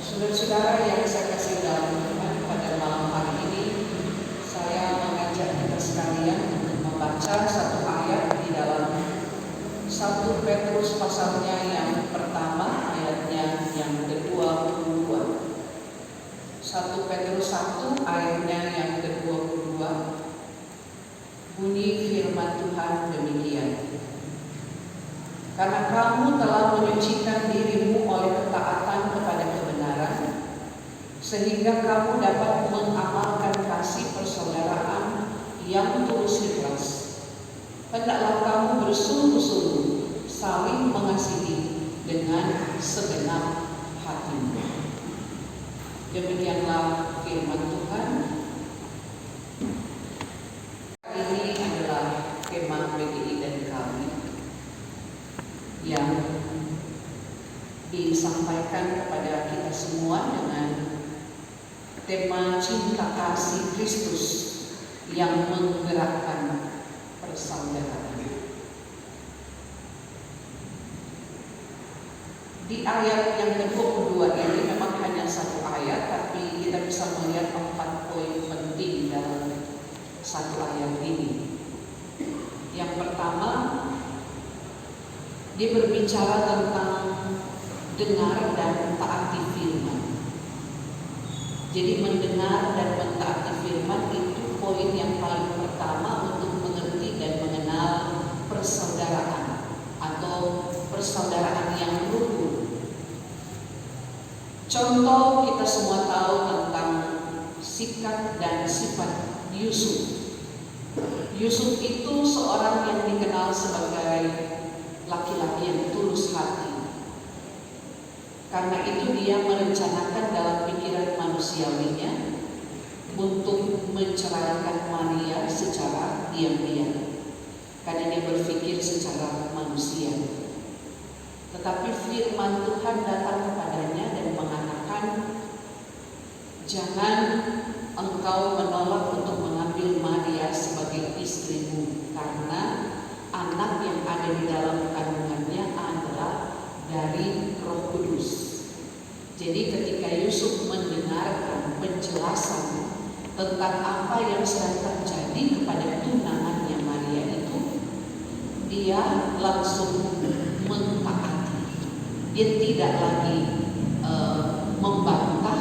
Saudara-saudara yang saya kasih dalam Tuhan, pada malam hari ini saya mengajak kita sekalian untuk membaca satu ayat di dalam 1 Petrus pasalnya yang pertama, ayatnya yang ke-22. 1 Petrus 1 ayatnya yang ke-22. Bunyi firman Tuhan demikian. Karena kamu telah menyucikan dirimu oleh ketaatan kepada kebenaran, sehingga kamu dapat mengamalkan kasih persaudaraan yang tulus ikhlas. Hendaklah kamu bersungguh-sungguh saling mengasihi dengan segenap hatimu. Demikianlah firman Tuhan. Ini adalah tema PGI dan kami yang disampaikan kepada kita semua dengan tema cinta kasih Kristus yang menggerakkan persaudaraan. Di ayat yang ke-22 ini memang hanya satu ayat, tapi kita bisa melihat 4 poin penting dalam satu ayat ini. Yang pertama, dia berbicara tentang dengar dan taati firman. Jadi mendengar dan mentaati firman itu poin yang paling pertama untuk mengerti dan mengenal persaudaraan atau persaudaraan yang rukun. Contoh kita semua tahu tentang sikap dan sifat Yusuf. Yusuf itu seorang yang dikenal sebagai laki-laki yang tulus hati. Karena itu dia merencanakan dalam pikiran manusiawinya untuk menceraikan Maria secara diam-diam. Karena dia berpikir secara manusia. Tetapi firman Tuhan datang kepadanya dan mengatakan, jangan engkau menolak untuk mengambil Maria sebagai istrimu, karena anak yang ada di dalam kandungannya adalah dari Roh Kudus. Jadi ketika Yusuf mendengarkan penjelasan tentang apa yang sedang terjadi kepada tunangannya Maria itu, dia langsung mentaati. Dia tidak lagi membantah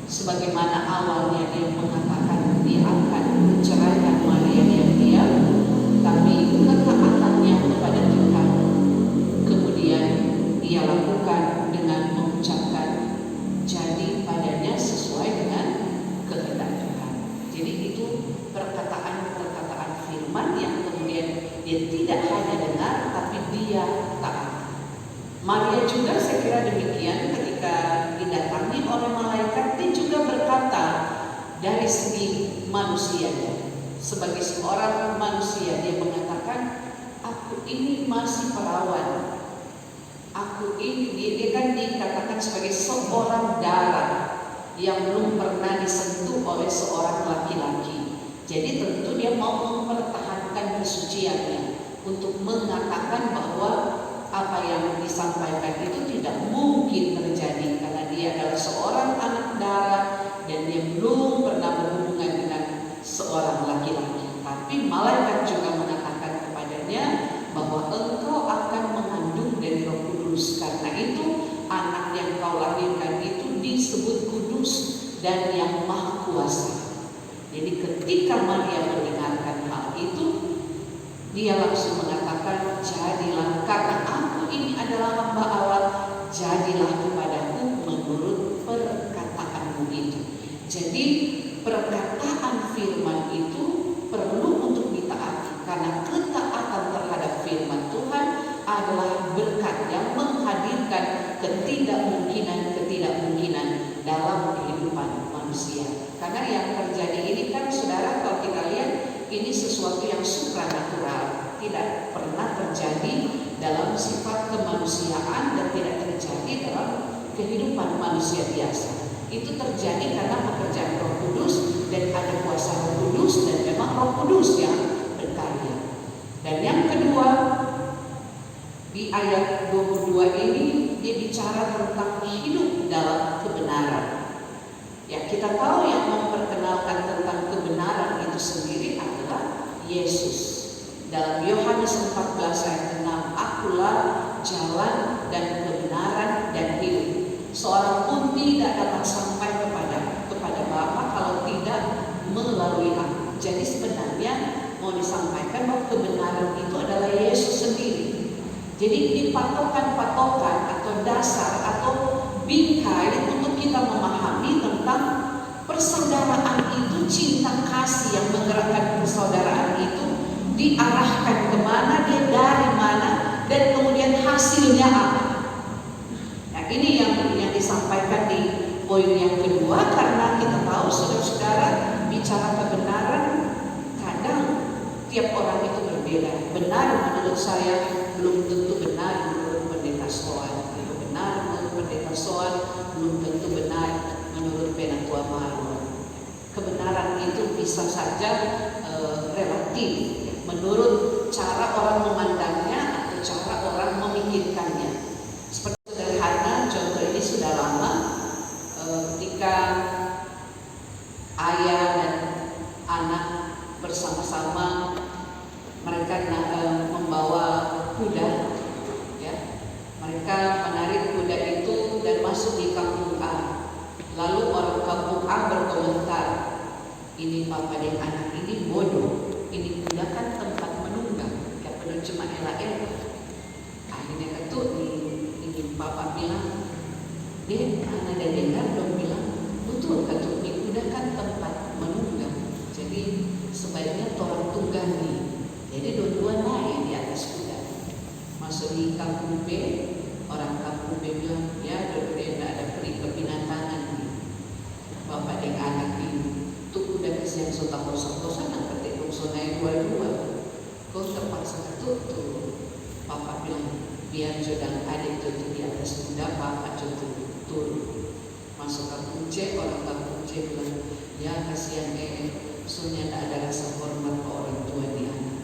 sebagaimana awalnya dia mengatakan dia akan menceraikan Maria diam-diam, tapi ketaatannya kepada Tuhan kemudian dia lakukan dengan mengucapkan jadi padanya sesuai dengan kehendak Tuhan. Jadi itu perkataan-perkataan firman yang kemudian dia tidak hanya dengar tapi dia taat. Maria juga saya kira demikian, ketika didatangi oleh malaikat dia juga berkata dari segi manusianya. Sebagai seorang manusia dia mengatakan, aku ini masih perawan. Aku ini, dia kan dikatakan sebagai seorang darah yang belum pernah disentuh oleh seorang laki-laki. Jadi tentu dia mau mempertahankan kesuciannya untuk mengatakan bahwa apa yang disampaikan itu tidak mungkin terjadi karena dia adalah seorang anak darah dan dia belum pernah berhubungan dengan seorang laki-laki. Tapi malaikat juga mengatakan kepadanya bahwa engkau akan mengandung dari Roh Kudus. Karena itu anak yang kau lahirkan itu disebut kudus dan yang maha kuasa. Jadi ketika Maria mendengarkan hal itu, dia langsung mengatakan, jadilah, karena aku ini adalah hamba Allah, jadilah kepadaku menurut perkataanmu itu. Jadi perkataan firman itu perlu untuk ditaati, karena ketaatan terhadap firman Tuhan adalah berkat yang menghadirkan ketidakmungkinan dalam kehidupan manusia. Karena yang terjadi ini kan saudara, kalau kita lihat ini sesuatu yang supranatural, tidak pernah terjadi dalam sifat kemanusiaan dan tidak terjadi dalam kehidupan manusia biasa. Itu terjadi karena pekerjaan Roh Kudus dan ada kuasa Roh Kudus dan memang Roh Kudus yang berkarya. Dan yang kedua, Di ayat 22 ini dia bicara tentang hidup dalam kebenaran. Ya, kita tahu yang memperkenalkan tentang kebenaran itu sendiri adalah Yesus. Dalam Yohanes 14 ayat 6, "Akulah jalan dan kebenaran dan hidup. Seorang pun tidak dapat sampai kepada Bapa kalau tidak melalui Aku." Jadi sebenarnya mau disampaikan bahwa kebenaran itu adalah Yesus sendiri. Jadi ini patokan-patokan atau dasar atau bingkai untuk kita memahami tentang persaudaraan itu, cinta kasih yang menggerakkan persaudaraan itu diarahkan kemana, dia dari mana, dan kemudian hasilnya apa. Nah, ini yang disampaikan di poin yang kedua, karena kita tahu saudara-saudara, bicara kebenaran kadang tiap orang itu berbeda. Benar menurut saya belum tentu benar menurut pendeta Soan. Benar menurut pendeta Soan belum tentu benar menurut Penatua Marwan. Kebenaran itu bisa saja relatif, menurut cara orang memandangnya atau cara orang memikirkannya. Seperti sederhana, contoh ini sudah lama, ketika ayah dan anak bersama-sama mereka membawa kuda, ya. Mereka menarik kuda itu dan masuk di kampung A. Lalu orang kampung A berkomentar, "Ini papa dan anak ini bodoh. Ini kuda kan tempat menunggang, ya perlu cuma elak-elak." Akhirnya itu ini papa bilang, "Dek, anak dan dengar dong bilang, betul kata ini kuda kan tempat menunggang. Jadi sebaiknya orang tunggangi." Jadi dua-dua naik di atas kuda. Masuk di kampung B, orang kampung B bilang, "Ya, dua-dua tidak ada peri kebinatangan nih. Bapak dan anak ini, tuh kuda kesian suka kosong-kosong, yang penting naik dua-dua. Kau terpaksa tuh. Bapak bilang, biar jodang adik tuh di atas kuda, bapak tuh turun." Masuk kampung C, orang kampung C bilang, "Ya kasihan soalnya tidak ada rasa hormat ke orang tua di anak.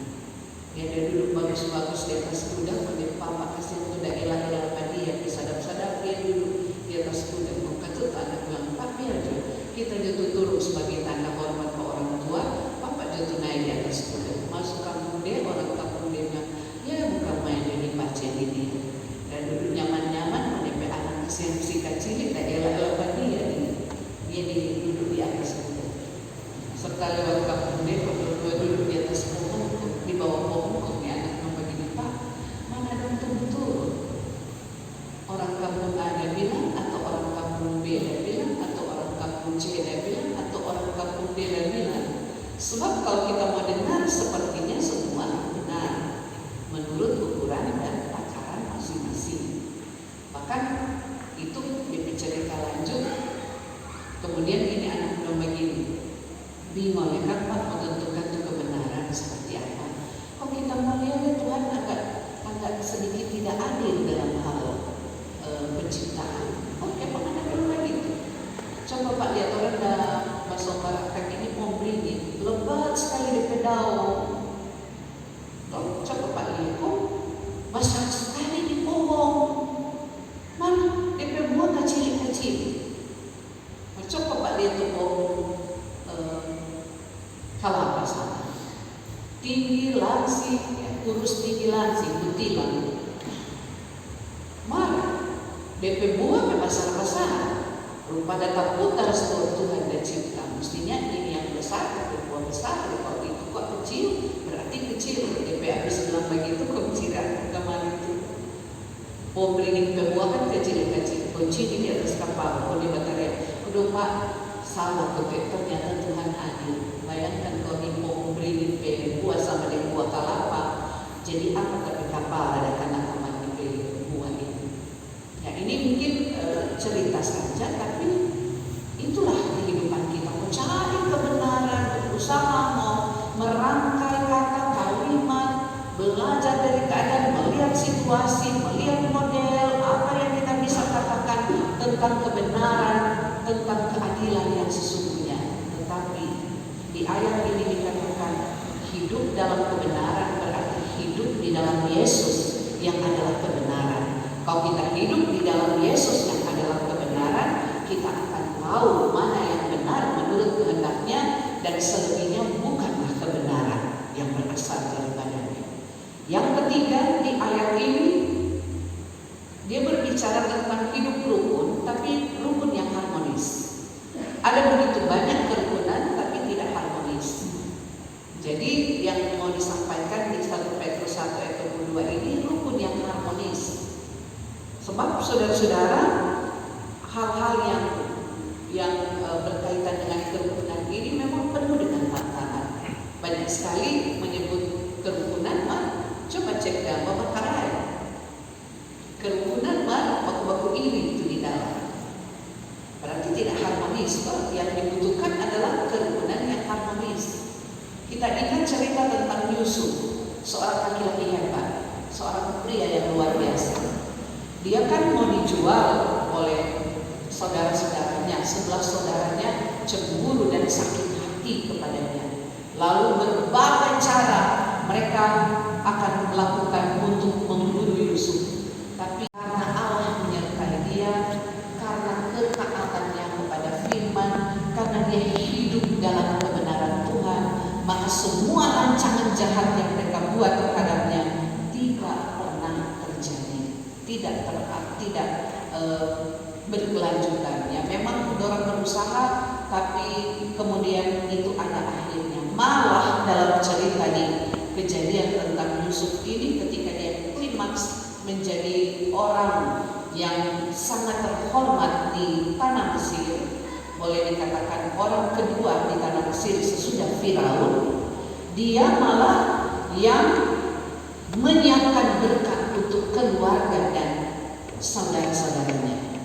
Dia duduk bagus-bagus di atas kuda, kemudian papa kasih kuda elah-elah pada dia, disadap-sadap dia duduk di atas kuda." Maka tuh anak bilang, "Pak, biar aja kita jatuh turun sebagai tanda hormat ke orang tua, papa jatuh naik di atas kuda." Masuk kampung dia, orang kampung dia bilang, "Ya bukan main ini pacen ini." Dan duduk nyaman-nyaman, menempel anak kasihan si kecil, tak elah-elah pada dia duduk di atas kuda. Serta lewat kampung dia, berdua duduk di atas pohon, di bawah pohon, ya anak begini, "Pak, mana dong turun? Orang kampung A dia bilang, atau orang kampung B dia bilang, atau orang kampung C dia bilang, atau orang kampung D dia bilang?" Sebab kalau kita mau dengar, sepertinya semua benar menurut ukuran dan takaran masing-masing. Bahkan itu dicerita lanjut. Kemudian ini anak bilang begini, "Bingung ya kan Pak, menentukan itu kebenaran seperti apa? Kok kita melihat Tuhan agak sedikit tidak adil dalam hal penciptaan." Oh ya, anak bilang begitu. Coba Pak lihat orang bahasa Barat ini mau beringin, lebat sekali di daun. Coba Pak lihat, kok besar sekali di pohon. Mana DP buah kecil-kecil. Coba Pak lihat tuh pohon kelapa sana, tinggi langsing, ya, kurus tinggi langsing, butilan. Mana DP buah besar-besar. Rupa data putar seluruh Tuhan dan cipta. Mestinya ini yang besar, buah besar. Kalau itu kok kecil, berarti kecil. DP habis bilang begitu, kecilan kemana itu? Pohon beringin buah kan kecil-kecil. Kunci di atas kapal, kalau di baterai. Udah Pak, salah betul. Ternyata Tuhan adil. Bayangkan kalau di pohon beringin buah sama di buah kelapa, jadi apa tapi kapal ada kanak-kanak di buah ini. Ya ini mungkin cerita saja, tapi itulah kehidupan kita, mencari kebenaran, berusaha mau merangkai kata kalimat, belajar dari keadaan, melihat situasi, melihat model apa yang kita bisa katakan tentang kebenaran, tentang keadilan yang sesungguhnya. Tetapi di ayat ini dikatakan hidup dalam kebenaran berarti hidup di dalam Yesus yang adalah Kalau kita hidup di dalam Yesus yang adalah kebenaran, kita akan tahu mana yang benar menurut kehendaknya, dan selebihnya bukanlah kebenaran yang berasal daripadanya. Yang ketiga, di ayat ini dia berbicara tentang hidup rukun, tapi rukun yang harmonis. Ada begitu banyak kerukunan tapi tidak harmonis. Jadi yang mau disampaikan di 1 Petrus 1 ayat 22 ini rukun yang harmonis. Sebab saudara-saudara, hal-hal yang berkaitan dengan kerukunan ini memang penuh dengan tantangan. Banyak sekali menyebut kerukunan, coba cek gambar perkara. Kerukunan baku-baku ini itu di dalam. Berarti tidak harmonis. Yang dibutuhkan adalah kerukunan yang harmonis. Kita ingat cerita tentang Yusuf, seorang laki-laki hebat, seorang pria yang luar biasa. Dia kan mau dijual oleh saudara-saudaranya, 11 saudaranya cemburu dan sakit hati kepadanya. Lalu berbagai cara mereka akan melakukan untuk membunuh Yusuf. Tapi karena Allah menyertai dia, karena ketaatannya kepada firman, karena dia hidup dalam kebenaran Tuhan, maka semua rancangan jahat yang mereka buat terhadapnya tidak pernah terjadi, tidak berkelanjutan. Ya, memang orang berusaha, tapi kemudian itu ada akhirnya. Malah dalam cerita di kejadian tentang Yusuf ini, ketika dia klimaks menjadi orang yang sangat terhormat di tanah Mesir, boleh dikatakan orang kedua di tanah Mesir sesudah Firaun, dia malah yang menyiapkan berkat untuk keluarga dan saudara-saudaranya.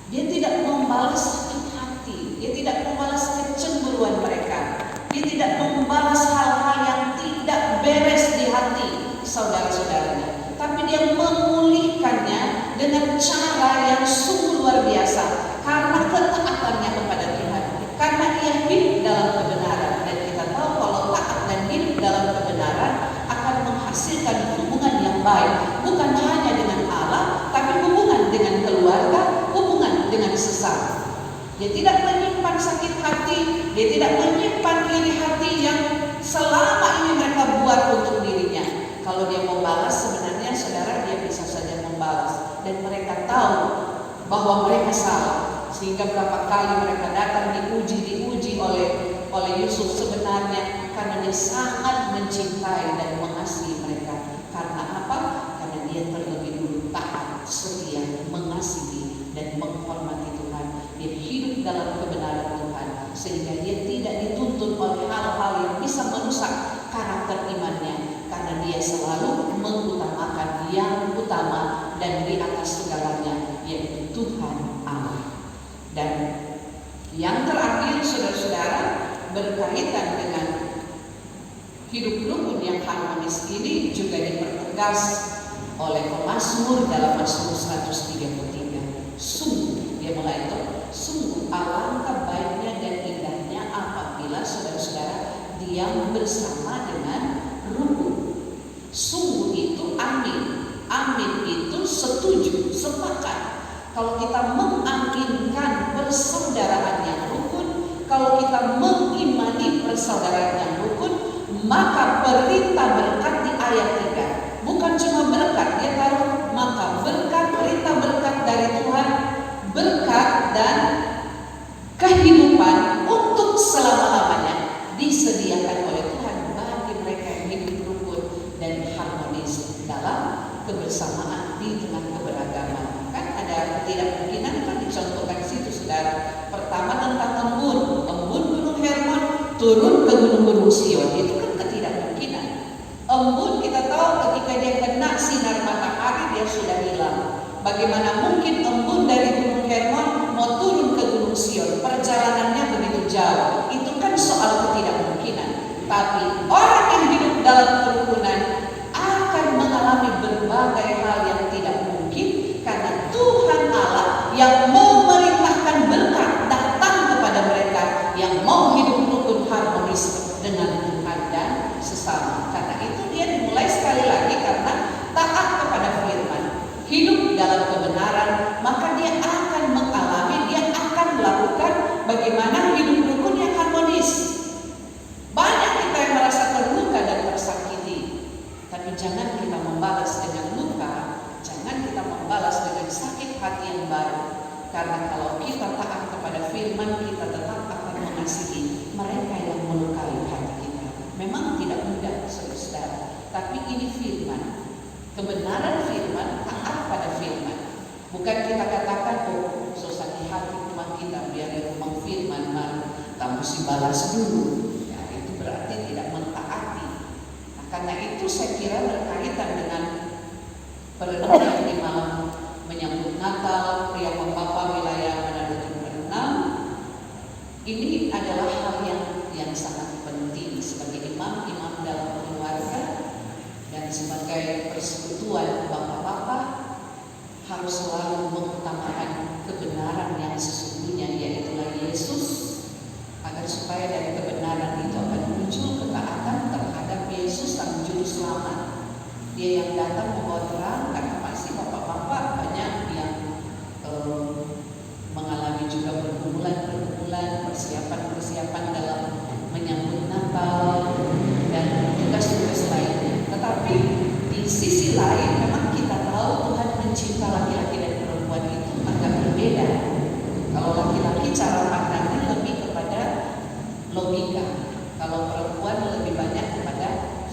Dia tidak membalas sakit hati, dia tidak membalas kecemburuan mereka, dia tidak membalas hal-hal yang tidak beres di hati saudara-saudaranya, tapi dia memulihkannya dengan cara yang sungguh luar biasa karena ketaatannya kepada Tuhan, karena ia hidup dalam kebenaran. Dan kita tahu kalau taat dan hidup dalam kebenaran akan menghasilkan hubungan yang baik, bukan hanya dengan Allah, tapi hubungan dengan keluarga, hubungan dengan sesama. Dia tidak menyimpan sakit hati, dia tidak menyimpan iri hati yang selama ini mereka buat untuk dirinya. Kalau dia mau balas, sebenarnya saudara, dia bisa saja membalas, dan mereka tahu bahwa mereka salah. Sehingga berapa kali mereka datang diuji oleh Yusuf sebenarnya karena dia sangat mencintai dan mengasihi mereka. Karena apa? Karena dia terlebih dulu taat, setia, mengasihi dan menghormati Tuhan. Dia hidup dalam kebenaran Tuhan, sehingga dia tidak dituntut oleh hal-hal yang bisa merusak karakter imannya, karena dia selalu mengutamakan yang utama dan di atas segalanya, yaitu Tuhan Allah. Dan yang terakhir, saudara-saudara, berkaitan dengan hidup rukun yang harmonis ini juga dipertegas oleh pemazmur dalam Mazmur 133. Sungguh, dia mulai itu, sungguh alangkah baiknya dan indahnya apabila saudara-saudara diam bersama dengan rukun. Sungguh itu amin. Amin itu setuju, sepakat. Kalau kita mengaminkan persaudaraan yang rukun, kalau kita mengimani persaudaraan yang rukun, maka perintah berkat di ayat 3 bukan cuma berkat, dia taruh maka berkat, perintah berkat dari Tuhan, berkat dan kehidupan untuk selama-lamanya disediakan oleh Tuhan bagi mereka yang hidup rukun dan harmonis dalam kebersamaan di tengah keberagaman. Kan ada ketidakmungkinan kan dicontohkan situ, saudara. Pertama tentang embun Gunung Hermon turun ke gunung-gunung Sion, itu kan ketidakmungkinan. Embun kita tahu ketika dia kena sinar matahari dia sudah hilang. Bagaimana mungkin embun dari gunung Hermon mau turun ke gunung Sion? Perjalanannya begitu jauh. Itu kan soal ketidakmungkinan. Tapi orang yang hidup dalam kerukunan akan mengalami berbagai hal yang tidak mungkin, karena Tuhan Allah yang memerintahkan berkat datang kepada mereka yang mau hidup rukun harmonis dengan Tuhan dan sesama. Karena itu dia dimulai sekali lagi karena taat kepada firman, hidup dalam kebenaran, maka dia akan mengalami, dia akan melakukan bagaimana hidup rukun yang harmonis. Banyak kita yang merasa terluka dan tersakiti, tapi jangan kita membalas dengan luka, jangan kita membalas dengan sakit hati yang baru. Karena kalau kita taat kepada firman, kita tetap akan mengasihi mereka yang melukai hati kita. Memang tidak mudah, saudara, tapi ini firman, kebenaran firman, taat pada firman. Bukan kita katakan, oh sakit hati rumah kita, biar dia ngomong firman, kamu mesti balas dulu. Ya, itu berarti tidak mentaati. Nah, karena itu saya kira berkaitan dengan perenungan di malam menyambut Natal, pria papa wilayah Manado Timur 6. Ini adalah hal yang sangat penting sebagai imam dalam keluarga dan sebagai persekutuan bapak-bapak harus selalu mengutamakan kebenaran yang sesungguhnya, yaitu Yesus, agar supaya dari kebenaran itu akan muncul ketaatan terhadap Yesus sang juru selamat. Dia yang datang membawa terang, karena pasti bapak-bapak banyak yang mengalami juga pergumulan, persiapan dalam menyambut Natal dan tugas-tugas lainnya. Tetapi di sisi lain memang kita tahu Tuhan mencipta laki-laki dan perempuan itu agak berbeda. Kalau laki-laki cara pandangnya lebih kepada logika, kalau perempuan lebih banyak kepada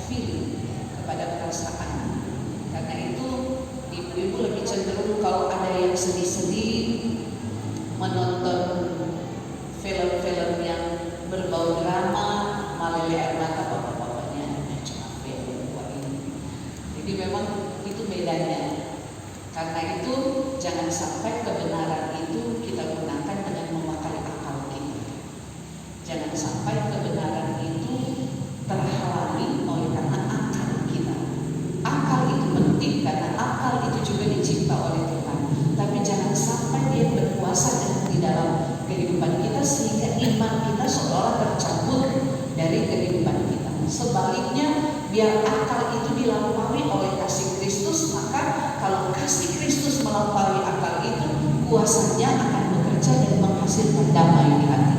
feeling, kepada perasaan. Karena itu ibu-ibu lebih cenderung kalau ada yang sedih-sedih menonton film-film yang berbau drama, meleleh air mata bapak-bapaknya cuma film buat ini. Jadi memang itu bedanya. Karena itu jangan sampai kebenaran itu kita gunakan dengan memakai akal kita. Jangan sampai kebenaran itu terhalangi oleh karena akal kita. Akal itu penting karena akal itu juga dicipta oleh Tuhan. Tapi jangan sampai dia berkuasa di dalam kehidupan kita sehingga iman kita seolah tercabut dari kehidupan kita. Sebaliknya, biar akal itu dilampaui oleh kasih Kristus, maka kalau kasih Kristus melampaui akal itu, kuasanya akan bekerja dan menghasilkan damai di hati